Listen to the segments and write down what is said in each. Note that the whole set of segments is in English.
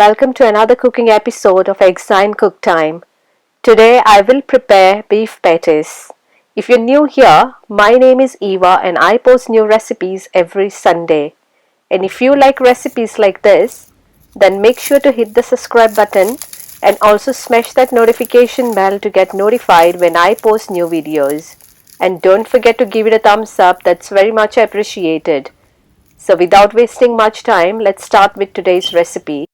Welcome to another cooking episode of Exine Cook Time. Today I will prepare beef patties. If you're new here, my name is Eva and I post new recipes every Sunday. And if you like recipes like this, then make sure to hit the subscribe button and also smash that notification bell to get notified when I post new videos. And don't forget to give it a thumbs up, that's very much appreciated. So without wasting much time, let's start with today's recipe.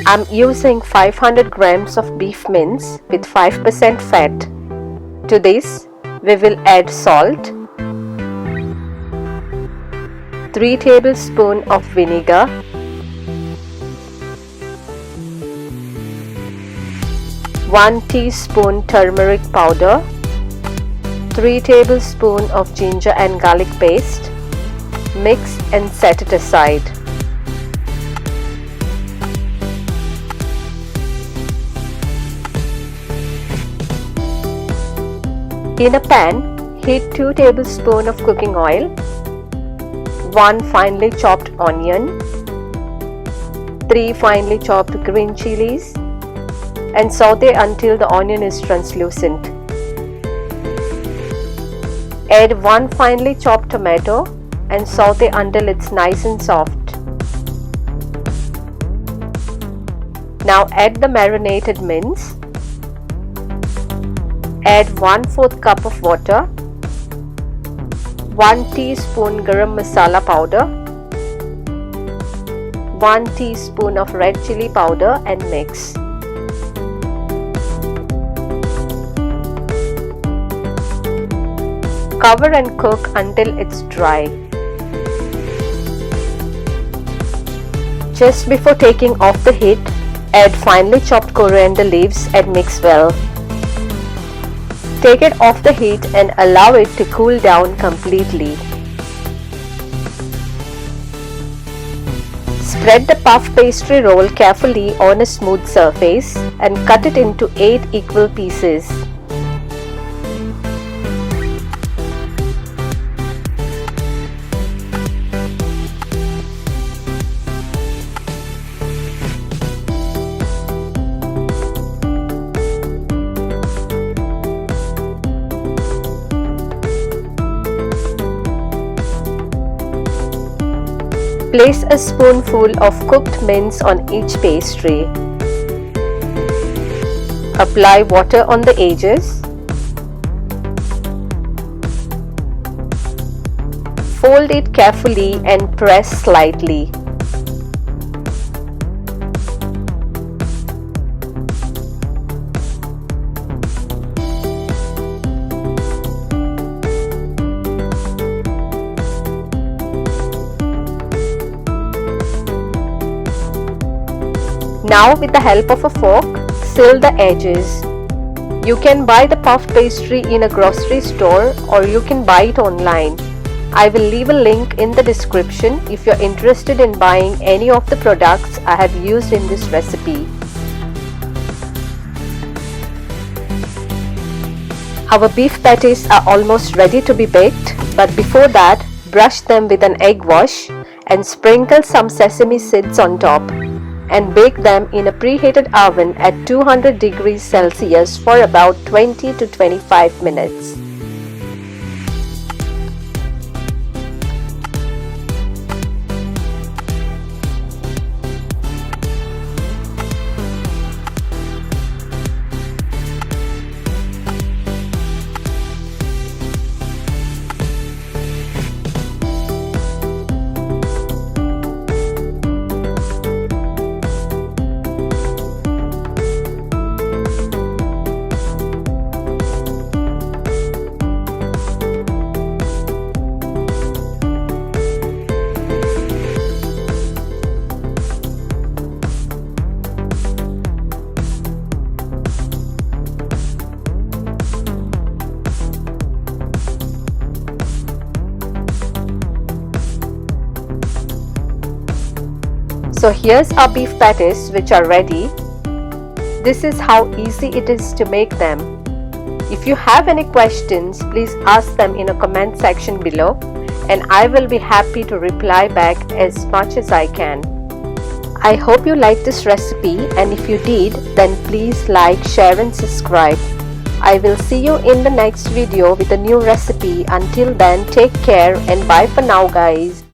I'm using 500 grams of beef mince with 5% fat. To this, we will add salt, 3 tablespoons of vinegar, 1 teaspoon turmeric powder, 3 tablespoons of ginger and garlic paste. Mix and set it aside. In a pan, heat 2 tablespoons of cooking oil, 1 finely chopped onion, 3 finely chopped green chilies, and saute until the onion is translucent. Add 1 finely chopped tomato and saute until it's nice and soft. Now add the marinated mince. Add 1/4 cup of water, 1 teaspoon garam masala powder, 1 teaspoon of red chili powder and mix. Cover and cook until it's dry. Just before taking off the heat, add finely chopped coriander leaves and mix well. Take it off the heat and allow it to cool down completely. Spread the puff pastry roll carefully on a smooth surface and cut it into 8 equal pieces. Place a spoonful of cooked mince on each pastry. Apply water on the edges. Fold it carefully and press slightly. Now with the help of a fork, seal the edges. You can buy the puff pastry in a grocery store or you can buy it online. I will leave a link in the description if you're interested in buying any of the products I have used in this recipe. Our beef patties are almost ready to be baked, but before that, brush them with an egg wash and sprinkle some sesame seeds on top, and bake them in a preheated oven at 200 degrees Celsius for about 20 to 25 minutes. So here's our beef patties which are ready. This is how easy it is to make them. If you have any questions, please ask them in a comment section below, and I will be happy to reply back as much as I can. I hope you liked this recipe, and if you did, then please like, share and subscribe. I will see you in the next video with a new recipe. Until then, take care and bye for now guys.